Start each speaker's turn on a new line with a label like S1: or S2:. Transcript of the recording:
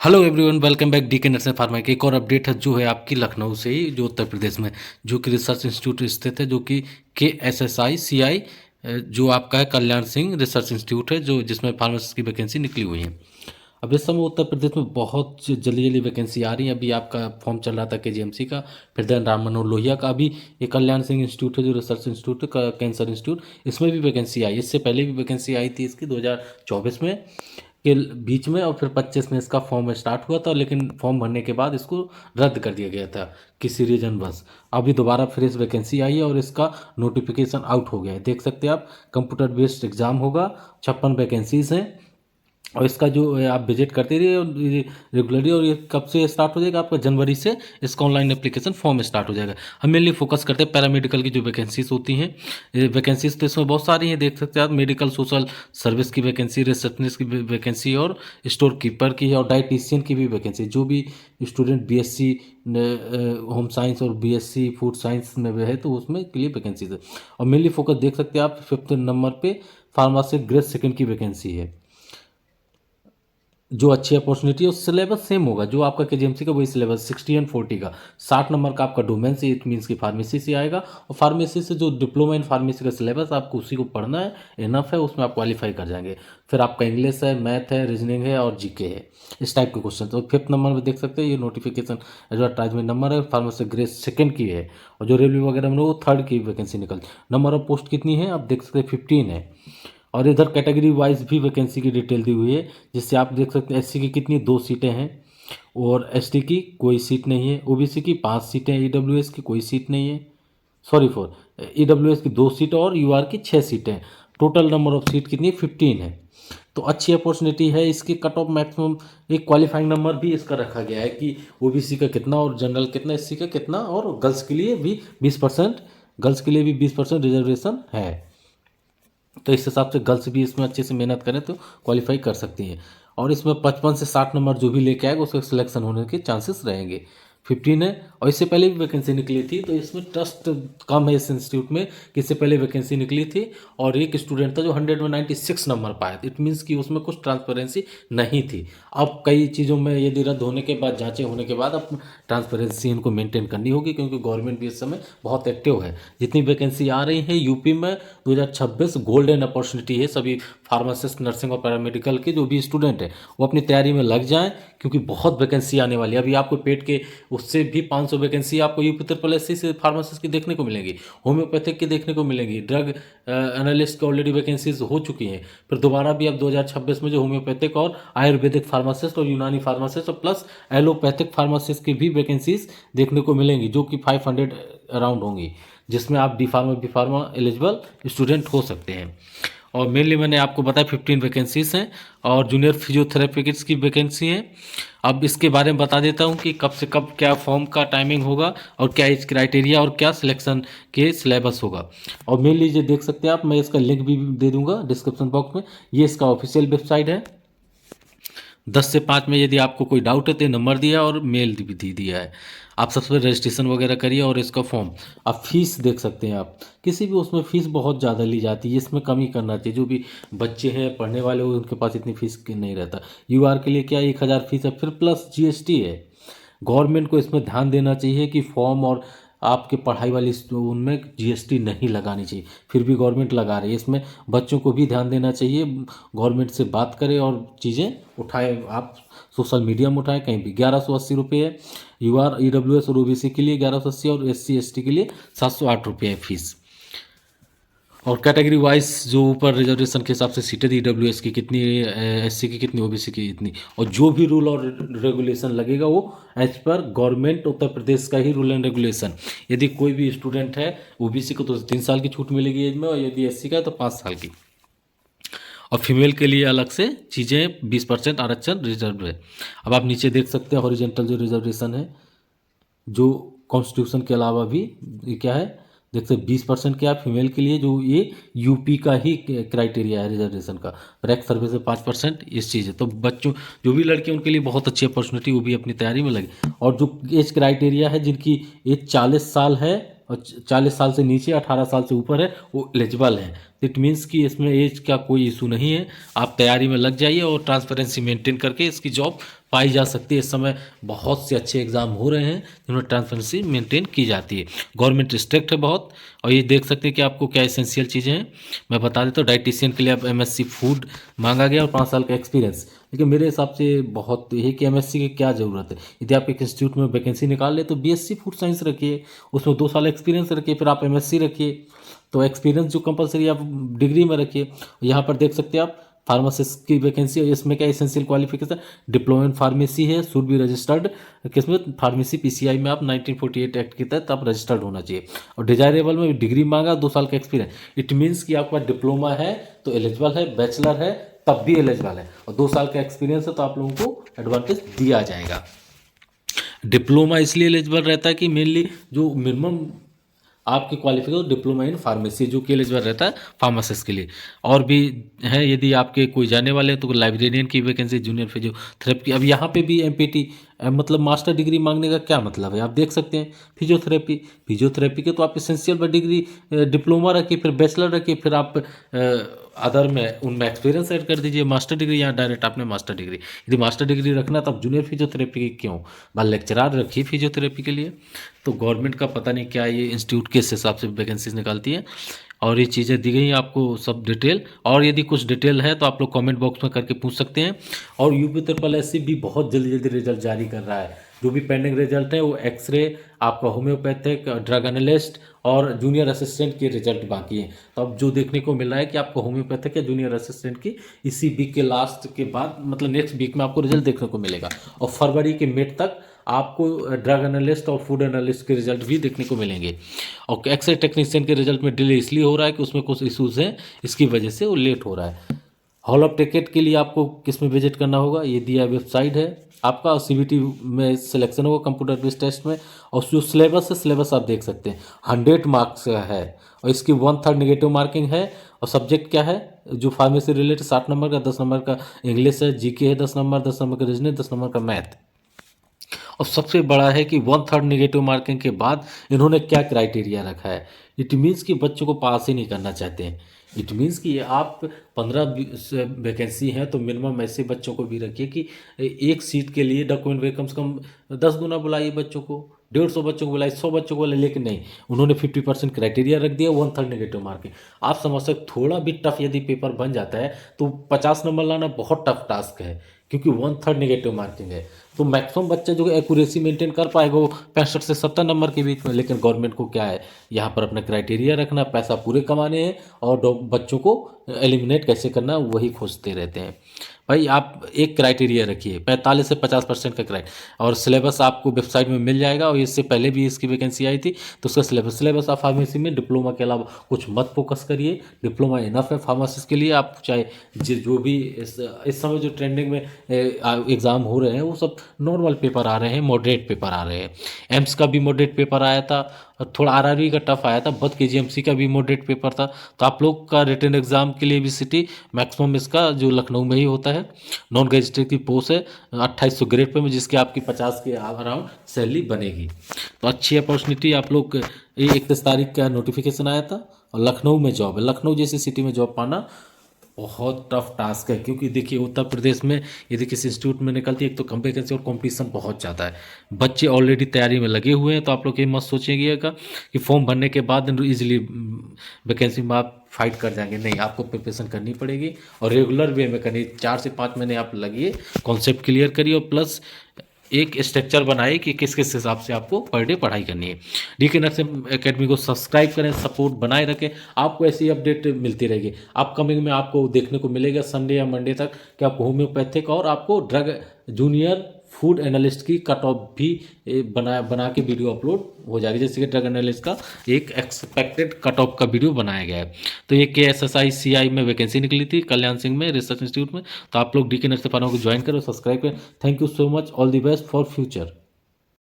S1: Hello everyone, welcome back D के nursing pharma की एक और अपडेट है जो है आपकी लखनऊ से ही, जो उत्तर प्रदेश में जो कि रिसर्च इंस्टीट्यूट स्थित है, जो कि KSSI जो आपका है कल्याण सिंह रिसर्च इंस्टीट्यूट है, जो जिसमें फार्मासिस्ट की वैकेंसी निकली हुई है। अब इस समय उत्तर प्रदेश में बहुत जल्दी जल्दी वैकेंसी आ रही है। अभी आपका फॉर्म चल रहा था KGMC का, फिर देन राम मनोहर लोहिया का। अभी ये कल्याण सिंह इंस्टीट्यूट है जो रिसर्च इंस्टीट्यूट है, कैंसर इंस्टीट्यूट, इसमें भी वैकेंसी आई। इससे पहले भी वैकेंसी आई थी इसकी 2024 में के बीच में, और फिर 25 में इसका फॉर्म स्टार्ट हुआ था, लेकिन फॉर्म भरने के बाद इसको रद्द कर दिया गया था किसी रीजन बस। अभी दोबारा फिर इस वैकेंसी आई है और इसका नोटिफिकेशन आउट हो गया है। देख सकते हैं आप, कंप्यूटर बेस्ड एग्जाम होगा, 56 वैकेंसीज हैं, और इसका जो है आप विजिट करते रहिए रेगुलरली। और ये कब से स्टार्ट हो जाएगा? आपका जनवरी से इसका ऑनलाइन एप्लीकेशन फॉर्म स्टार्ट हो जाएगा। हम मेनली फोकस करते हैं पैरामेडिकल की जो वैकेंसीज होती हैं। वैकेंसीज तो इसमें बहुत सारी हैं, देख सकते हैं आप। मेडिकल सोशल सर्विस की वैकेंसी, रिसेप्शनिस्ट की वैकेंसी, और स्टोर कीपर की, और डाइटिशियन की भी वैकेंसी। जो भी स्टूडेंट BSc होम साइंस और BSc फूड साइंस में है तो उसमें के लिए वैकेंसीज है। और मेनली फोकस देख सकते हैं आप 5th नंबर पे फार्मासी ग्रेड सेकंड की वैकेंसी है। जो अच्छी अपॉर्चुनिटी है, उस सिलेबस सेम होगा जो आपका KGMC का, वही सिलेबस 60 और 40 का। 60 नंबर का आपका डोमेन से, इट मीन्स की फार्मेसी से आएगा, और फार्मेसी से जो डिप्लोमा इन फार्मेसी का सिलेबस आपको उसी को पढ़ना है, इनफ है, उसमें आप क्वालिफाई कर जाएंगे। फिर आपका इंग्लिश है, मैथ है, रीजनिंग है और GK है, इस टाइप के क्वेश्चन। तो 5th नंबर में देख सकते हैं, ये नोटिफिकेशन एडवर्टाइजमेंट नंबर है, फार्मेसी ग्रेड सेकंड की है। और जो रेलवे वगैरह में वो 3rd की वैकेंसी निकल। नंबर ऑफ पोस्ट कितनी है आप देख सकते हैं, 15 है। और इधर कैटेगरी वाइज भी वैकेंसी की डिटेल दी हुई है, जिससे आप देख सकते हैं SC की कितनी 2 सीटें हैं, और ST की कोई सीट नहीं है। OBC की 5 सीटें, EWS की कोई सीट नहीं है, सॉरी फॉर EWS की 2 सीटें, और UR की 6 सीटें। टोटल नंबर ऑफ सीट कितनी है? 15 है। तो अच्छी अपॉर्चुनिटी है। इसकी कट ऑफ मैक्सिमम एक क्वालिफाइंग नंबर भी इसका रखा गया है कि OBC का कितना और जनरल कितना, SC का कितना, और गर्ल्स के लिए भी 20%, गर्ल्स के लिए भी 20% रिजर्वेशन है। तो इस हिसाब से गर्ल्स भी इसमें अच्छे से मेहनत करें तो क्वालिफाई कर सकती हैं। और इसमें 55 से 60 नंबर जो भी लेके आएगा उसका सिलेक्शन होने के चांसेस रहेंगे। 15 है। और इससे पहले भी वैकेंसी निकली थी, तो इसमें ट्रस्ट कम है इस इंस्टीट्यूट में कि इससे पहले वैकेंसी निकली थी, और एक स्टूडेंट था जो 196 नंबर पाया। इट मीन्स कि उसमें कुछ ट्रांसपेरेंसी नहीं थी। अब कई चीज़ों में यदि रद्द होने के बाद, जांचें होने के बाद, अब ट्रांसपेरेंसी इनको मेंटेन करनी होगी, क्योंकि गवर्नमेंट भी इस समय बहुत एक्टिव है। जितनी वैकेंसी आ रही है यूपी में, 2026 गोल्डन अपॉर्चुनिटी है। सभी फार्मासिस्ट, नर्सिंग और पैरामेडिकल के जो भी स्टूडेंट हैं वो अपनी तैयारी में लग जाएं, क्योंकि बहुत वैकेंसी आने वाली है। अभी आपको पेट के उससे भी 500 वैकेंसी आपको UP SSC से फार्मासिस्ट की देखने को मिलेंगी, होम्योपैथिक की देखने को मिलेंगी, ड्रग एनालिस्ट की ऑलरेडी वैकेंसीज हो चुकी हैं। फिर दोबारा भी अब 2026 में जो होम्योपैथिक और आयुर्वेदिक फार्मासिस्ट और यूनानी फार्मासिस्ट और प्लस एलोपैथिक फार्मासिस्ट की भी वैकेंसीज देखने को मिलेंगी, जो कि 500 अराउंड होंगी, जिसमें आप B Pharma एलिजिबल स्टूडेंट हो सकते हैं। और मेनली मैंने आपको बताया 15 वैकेंसीज हैं, और जूनियर फिजियोथेरेपिस्ट की वैकेंसी है। अब इसके बारे में बता देता हूँ कि कब से कब क्या फॉर्म का टाइमिंग होगा, और क्या एज क्राइटेरिया, और क्या सिलेक्शन के सिलेबस होगा। और मेनली ये देख सकते हैं आप, मैं इसका लिंक भी दे दूंगा डिस्क्रिप्शन बॉक्स में। ये इसका ऑफिशियल वेबसाइट है। 10 से 5 में यदि आपको कोई डाउट है तो नंबर दिया है और मेल भी दे दिया है। आप सबसे रजिस्ट्रेशन वगैरह करिए, और इसका फॉर्म। आप फीस देख सकते हैं आप, किसी भी उसमें फ़ीस बहुत ज़्यादा ली जाती है, इसमें कम ही करना चाहिए। जो भी बच्चे हैं पढ़ने वाले, उनके पास इतनी फीस नहीं रहता। UR के लिए क्या 1000 फीस है, फिर प्लस GST है। गवर्नमेंट को इसमें ध्यान देना चाहिए कि फॉर्म और आपके पढ़ाई वाली उनमें GST नहीं लगानी चाहिए, फिर भी गवर्नमेंट लगा रही है। इसमें बच्चों को भी ध्यान देना चाहिए, गवर्नमेंट से बात करें और चीज़ें उठाए, आप सोशल मीडिया में उठाए कहीं भी। 1180 है। UR EWS और OBC के लिए 1180, और SC ST के लिए 708 है फीस। और कैटेगरी वाइज जो ऊपर रिजर्वेशन के हिसाब से सीटें दी, EWS की कितनी, SC की कितनी, OBC की इतनी। और जो भी रूल और रेगुलेशन लगेगा वो as per government Uttar Pradesh का ही रूल एंड रेगुलेशन। यदि कोई भी स्टूडेंट है OBC को तो 3 साल की छूट मिलेगी एज में, और यदि SC का है तो 5 साल की। और फीमेल के लिए अलग से चीज़ें 20% आरक्षण रिजर्व है। अब आप नीचे देख सकते हैं हॉरिजेंटल जो रिजर्वेशन है, जो कॉन्स्टिट्यूशन के अलावा भी ये क्या है, देखते 20% क्या फीमेल के लिए, जो ये यूपी का ही क्राइटेरिया है रिजर्वेशन का। रैक सर्वे से 5% इस चीज़ है। तो बच्चों, जो भी लड़के उनके लिए बहुत अच्छी अपॉर्चुनिटी, वो भी अपनी तैयारी में लगे। और जो एज क्राइटेरिया है, जिनकी एज 40 साल है, और 40 साल से नीचे 18 साल से ऊपर है, वो एलिजिबल है। इट मीन्स कि इसमें एज का कोई इशू नहीं है। आप तैयारी में लग जाइए और ट्रांसपेरेंसी मेंटेन करके इसकी जॉब पाई जा सकती है। इस समय बहुत से अच्छे एग्जाम हो रहे हैं जिनमें ट्रांसपेरेंसी मेंटेन की जाती है। गवर्नमेंट स्ट्रिक्ट है बहुत। और ये देख सकते हैं कि आपको क्या एसेंशियल चीज़ें हैं, मैं बता देता हूँ। डाइटिशियन के लिए आप MSc फूड मांगा गया और 5 साल का एक्सपीरियंस। लेकिन मेरे हिसाब से बहुत है कि MSc की क्या ज़रूरत है। यदि आप एक इंस्टीट्यूट में वैकेंसी निकाल ले तो BSc फूड साइंस रखिए, उसमें 2 साल एक्सपीरियंस रखिए, फिर आप MSc रखिए। तो एक्सपीरियंस जो कंपलसरी आप डिग्री में रखिए। यहाँ पर देख सकते हैं आप फार्मासिस्ट की वैकेंसी है। इसमें क्या essential qualification, diploma in pharmacy है, शुड बी रजिस्टर्ड किसमें, फार्मेसी PCI में आप 1948 एक्ट के तहत आप रजिस्टर्ड होना चाहिए। और डिजायरेबल में डिग्री मांगा, 2 साल का एक्सपीरियंस। इट मीन्स कि आपके पास डिप्लोमा है तो एलिजिबल है, बैचलर है तब भी एलिजिबल है, और 2 साल का एक्सपीरियंस है तो आप लोगों को एडवांटेज दिया जाएगा। डिप्लोमा इसलिए एलिजिबल रहता है कि मेनली जो मिनिमम आपकी क्वालिफिकेशन डिप्लोमा इन फार्मेसी जो कि एलिजिबल रहता है फार्मासिस्ट के लिए। और भी है, यदि आपके कोई जाने वाले हैं तो लाइब्रेरियन की वैकेंसी, जूनियर फिजियोथेरेपी। अब यहाँ पे भी MPT मतलब मास्टर डिग्री मांगने का क्या मतलब है, आप देख सकते हैं। फिजियोथेरेपी के तो आप एसेंशियल पर डिग्री डिप्लोमा रखिए, फिर बैचलर रखिए, फिर आप अदर में उनमें एक्सपीरियंस ऐड कर दीजिए। मास्टर डिग्री यहाँ डायरेक्ट आपने मास्टर डिग्री, यदि मास्टर डिग्री रखना तो आप जूनियर फिजियोथेरेपी की क्यों, भाई लेक्चरार रखिए फिजियोथेरेपी के लिए। तो गवर्नमेंट का पता नहीं क्या ये इंस्टीट्यूट किस हिसाब से वैकेंसीज निकालती है। और ये चीज़ें दी गई हैं आपको सब डिटेल। और यदि कुछ डिटेल है तो आप लोग कमेंट बॉक्स में करके पूछ सकते हैं। और UP भी बहुत जल्दी जल्दी रिजल्ट जारी कर रहा है। जो भी पेंडिंग रिजल्ट है वो एक्सरे, आपका होम्योपैथिक, ड्रग एनालिस्ट और जूनियर असिस्टेंट के रिजल्ट बाकी हैं। तो अब जो देखने को मिल रहा है कि आपको होम्योपैथिक या जूनियर असिस्टेंट की इसी वीक के लास्ट के बाद, मतलब नेक्स्ट वीक में आपको रिजल्ट देखने को मिलेगा। और फरवरी के मिड तक आपको ड्रग एनालिस्ट और फूड एनालिस्ट के रिजल्ट भी देखने को मिलेंगे। और एक्सरे टेक्नीशियन के रिजल्ट में डिले इसलिए हो रहा है कि उसमें कुछ इशूज़ हैं, इसकी वजह से वो लेट हो रहा है। हॉल ऑफ टिकट के लिए आपको किस में विजिट करना होगा, ये दिया वेबसाइट है आपका। CBT में सिलेक्शन होगा कंप्यूटर बेस्ड टेस्ट में। और जो सिलेबस है, सिलेबस आप देख सकते हैं 100 मार्क्स का है और इसकी 1/3 नेगेटिव मार्किंग है। और सब्जेक्ट क्या है, जो फार्मेसी रिलेटेड 60 नंबर का, 10 नंबर का इंग्लिश है, GK है 10 नंबर, 10 नंबर का रीजनिंग, 10 नंबर का मैथ। और सबसे बड़ा है कि 1/3 नेगेटिव मार्किंग के बाद इन्होंने क्या क्राइटेरिया रखा है। इट मीन्स कि बच्चों को पास ही नहीं करना चाहते हैं। इट मीन्स कि आप 15 वैकेंसी हैं तो मिनिमम ऐसे बच्चों को भी रखिए कि एक सीट के लिए डॉक्यूमेंट वे कम से कम 10 गुना बुलाइए बच्चों को, 150 बच्चों को बुलाइए, 100 बच्चों को बुलाइए। लेकिन नहीं, उन्होंने 50% क्राइटेरिया रख दिया, 1/3 नेगेटिव मार्किंग। आप समझ सकते, थोड़ा भी टफ यदि पेपर बन जाता है तो 50 नंबर लाना बहुत टफ टास्क है, क्योंकि 1/3 नेगेटिव मार्किंग है। तो मैक्सिमम बच्चा जो एक्यूरेसी मेंटेन कर पाएगा वो 65 से 70 नंबर के बीच में। लेकिन गवर्नमेंट को क्या है, यहाँ पर अपना क्राइटेरिया रखना, पैसा पूरे कमाने हैं और बच्चों को एलिमिनेट कैसे करना वही खोजते रहते हैं। भाई आप एक क्राइटेरिया रखिए, 45 से 50% का और सिलेबस आपको वेबसाइट में मिल जाएगा। और इससे पहले भी इसकी वैकेंसी आई थी तो उसका सिलेबस आप फार्मेसी में डिप्लोमा के अलावा कुछ मत फोकस करिए। डिप्लोमा इनफ है फार्मासिस्ट के लिए। आप चाहे जो भी इस समय जो ट्रेंडिंग में एग्ज़ाम हो रहे हैं वो सब नॉर्मल पेपर आ रहे हैं, मॉडरेट पेपर आ रहे हैं। एम्स का भी मॉडरेट पेपर आया था, थोड़ा RRB का टफ आया था, बट KGMC का भी मॉडरेट पेपर था। तो आप लोग का रिटन एग्जाम के लिए भी सिटी मैक्सिमम इसका जो लखनऊ में ही होता है। नॉन ग्रेजुएट की पोस्ट है 2800 ग्रेड पे में, जिसकी आपकी 50 के अराउंड सैलरी बनेगी। तो अच्छी अपॉर्चुनिटी आप लोग, ये 31 तारीख का नोटिफिकेशन आया था और लखनऊ में जॉब है। लखनऊ जैसी सिटी में जॉब पाना बहुत टफ टास्क है, क्योंकि देखिए उत्तर प्रदेश में यदि किसी इंस्टीट्यूट में निकलती है, एक तो कम वैकेंसी और कंपटीशन बहुत ज़्यादा है। बच्चे ऑलरेडी तैयारी में लगे हुए हैं। तो आप लोग ये मत सोचिएगा कि फॉर्म भरने के बाद इजीली वैकेंसी में आप फाइट कर जाएंगे। नहीं, आपको प्रिपरेशन करनी पड़ेगी और रेगुलर वे में करनी। 4 से 5 महीने आप लगिए, कॉन्सेप्ट क्लियर करिए और प्लस एक स्ट्रक्चर बनाए कि किस किस हिसाब से आपको पर डे पढ़ाई करनी है। DK नरसिंह एकेडमी को सब्सक्राइब करें, सपोर्ट बनाए रखें, आपको ऐसी अपडेट मिलती रहेगी। अपकमिंग में आपको देखने को मिलेगा संडे या मंडे तक कि आपको होम्योपैथिक और आपको ड्रग जूनियर फूड एनालिस्ट की कट ऑफ भी बना के वीडियो अपलोड हो जाएगी। जैसे कि ड्रग एनालिस्ट का एक एक्सपेक्टेड कट ऑफ का वीडियो बनाया गया है। तो ये KSSI CI में वैकेंसी निकली थी कल्याण सिंह में रिसर्च इंस्टीट्यूट में। तो आप लोग DK नरसिंह फार्मा को ज्वाइन करो, सब्सक्राइब करें। Thank you so much, all the best for future.